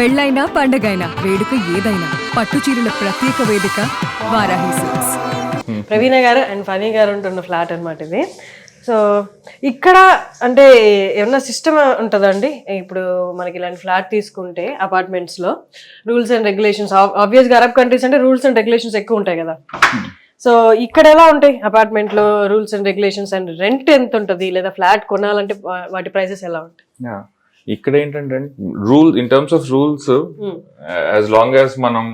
పెళ్ళైనా పండగైనా వేడుక ఏదైనా పట్టు చీరల ప్రత్యేక వేదిక వారాహి సిల్క్స్. ప్రవీణ గారు అండ్ ఫనీ గారు ఉంటున్న ఫ్లాట్ అనమాట ఇది. సో ఇక్కడ అంటే ఏమన్నా సిస్టమ్ ఉంటుందండి? ఇప్పుడు మనకి ఇలాంటి ఫ్లాట్ తీసుకుంటే అపార్ట్మెంట్స్లో రూల్స్ అండ్ రెగ్యులేషన్స్, ఆబ్వియస్గా అరబ్ కంట్రీస్ అంటే రూల్స్ అండ్ రెగ్యులేషన్స్ ఎక్కువ ఉంటాయి కదా. సో ఇక్కడ ఎలా ఉంటాయి అపార్ట్మెంట్లో rules and regulations, and rent ఎంత ఉంటుంది, లేదా ఫ్లాట్ కొనాలంటే వాటి ప్రైసెస్ ఎలా ఉంటాయి? ఇక్కడ ఏంటంటే in terms of rules, as long as మనం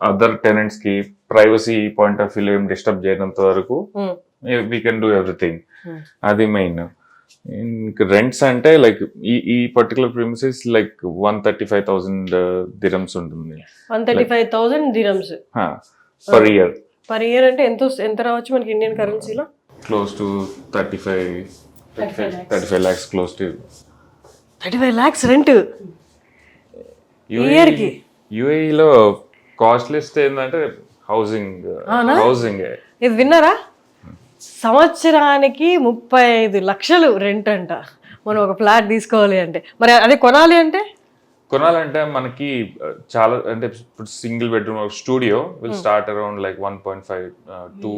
అదర్ టెనెంట్స్ కి ప్రైవసీ పాయింట్ ఆఫ్ వ్యూ ఏం డిస్టర్బ్ చేయనంత వరకు వీ కెన్ డూ ఎవ్రీథింగ్. అది మెయిన్. రెంట్స్ అంటే లైక్ ఈ పర్టికులర్ ప్రిమిసెస్ లైక్ 135,000 dirhams ఉంటుంది. 135,000 dirhams per year. Per year అంటే ఎంత రావచ్చు మనకి ఇండియన్ కరెన్సీలో? Close to 35 lakhs, close to 35 lakhs rent year కి. యూఏఈలో కాస్ట్ లిస్ట్ ఏంటంటే హౌసింగ్. ఇది విన్నారా? సంవత్సరానికి 35 లక్షలు రెంట్ అంట మనం ఒక ఫ్లాట్ తీసుకోవాలి అంటే. మరి అదే కొనాలంటే మనకి చాలా, అంటే ఇప్పుడు single bedroom studio will start around like 1.5 to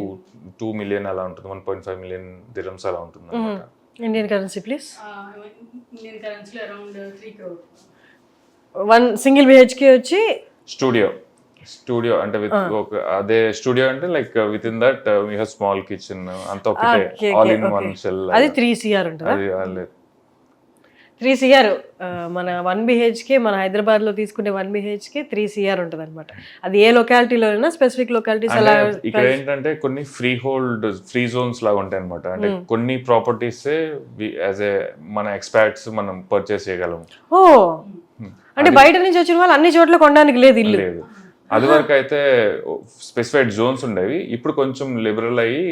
2 million అలా ఉంటుంది. 1.5 million dirhams అలా ఉంటుంది అన్నమాట. Indian currency please. ఇండియన్ కరెన్సీలో around 3 crore. One single BHK వచ్చి స్టూడియో అంటే విత్ అదే స్టూడియో అంటే like with in that we have small kitchen అంతా ఒకటే, ఆల్ ఇన్ వన్ షెల్. అది 3 CR ఉంటుంది. అది 3 CR మన 1 BHK మన హైదరాబాద్ లో తీసుకునే 1 BHK 3 CR ఉంటుంది అనమాట. అది ఏ లొకాలిటీలో అయినా స్పెసిఫిక్ లొకాలిటీస్ అలా. ఇక్కడ ఏంటంటే కొన్ని ఫ్రీ జోన్స్ లాగా ఉంటాయి అనమాట. అంటే కొన్ని ప్రాపర్టీస్ యాజ్ ఏ మన ఎక్స్పర్ట్స్ మనం పర్చేస్ చేయగలం. ఓ అంటే బయట నుంచి వచ్చిన వాళ్ళు అన్ని చోట్ల కొనడానికి లేదు ఇల్లు. లేదు, అది వరకు అయితే స్పెసిఫైడ్ జోన్స్ ఉండేవి. ఇప్పుడు కొంచెం లిబరల్ అయ్యి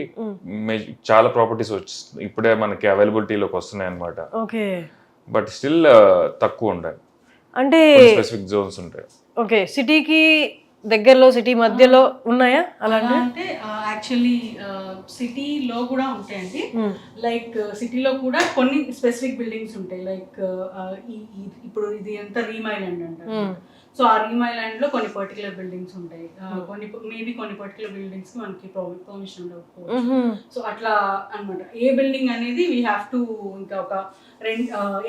చాలా ప్రాపర్టీస్ ఇప్పుడే మనకి అవైలబిలిటీలోకి వస్తున్నాయి అనమాట. ఓకే, బట్ స్టిల్ తక్కువ ఉంటాయి, అంటే స్పెసిఫిక్ జోన్స్ ఉంటాయి. ఓకే, సిటీకి దగ్గరలో సిటీ మధ్యలో ఉన్నాయా అలాంటి? అంటే యాక్చువల్లీ సిటీలో కూడా ఉంటాయండి. లైక్ సిటీలో కూడా కొన్ని స్పెసిఫిక్ బిల్డింగ్స్ ఉంటాయి. లైక్ ఇప్పుడు ఇది ఎంత రీమ్ ఐలాండ్ అంటారు. సో ఆ రీమ్ ఐలాండ్ లో కొన్ని పర్టికులర్ బిల్డింగ్స్ ఉంటాయి. కొన్ని పర్టికులర్ బిల్డింగ్స్ కి మనకి పర్మిషన్ ఉండకపోవచ్చు. సో అట్లా అన్నమాట. ఏ బిల్డింగ్ అనేది వీ హ్యావ్ టు ఇంకా ఒక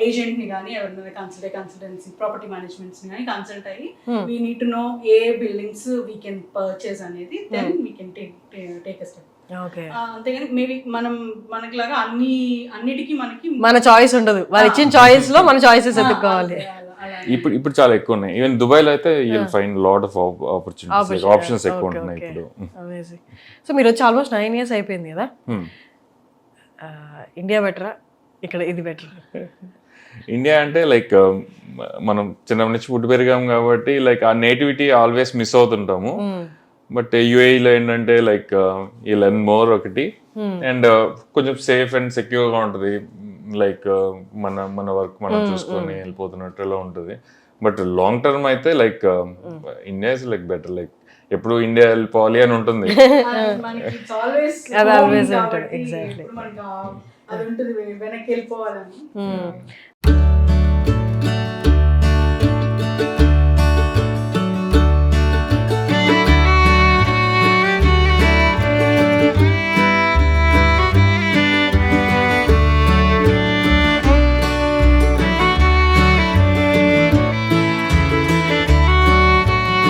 ఏజెంట్ ని కానీ ఎవరైనా కన్సల్టెన్సీ ప్రాపర్టీ మేనేజ్మెంట్స్ ని కానీ కన్సల్ట్ అయ్యి we need to know a buildings we can purchase అనేది, then we can take a step. అంతేగాని మేబీ మనకిలాగా అన్నిటికీ మనకి మన చాయిస్ ఉండదు. వాళ్ళు ఇచ్చిన చాయిస్ లో మన చాయిసెస్ ఎత్తుకోవాలి. ఇప్పుడు చాలా ఎక్కువ ఉన్నాయి. ఈవెన్ దుబాయ్ లో అయితే you will find lot of opportunities, options ఎక్కువ ఉంటున్నాయి ఇప్పుడు. సో మీరు వచ్చి ఆల్మోస్ట్ 9 years అయిపోయింది కదా. ఇండియా బెటరా ఇక్కడ ఇది బెటర్? ఇండియా అంటే లైక్ మనం చిన్నప్పటి నుంచి పుట్టి పెరిగాం కాబట్టి లైక్ ఆ నేటివిటీ ఆల్వేస్ మిస్ అవుతుంటాము. బట్ యూఏఈలో ఏంటంటే లైక్ ఈ లెర్న్ మోర్ ఒకటి, అండ్ కొంచెం సేఫ్ అండ్ సెక్యూర్ గా ఉంటుంది. లైక్ మన వర్క్ మనం చూసుకొని వెళ్ళిపోతున్నట్టు ఎలా ఉంటుంది. బట్ లాంగ్ టర్మ్ అయితే like India is like better. Like ఎప్పుడు ఇండియా వెళ్ళిపోవాలి అని ఉంటుంది.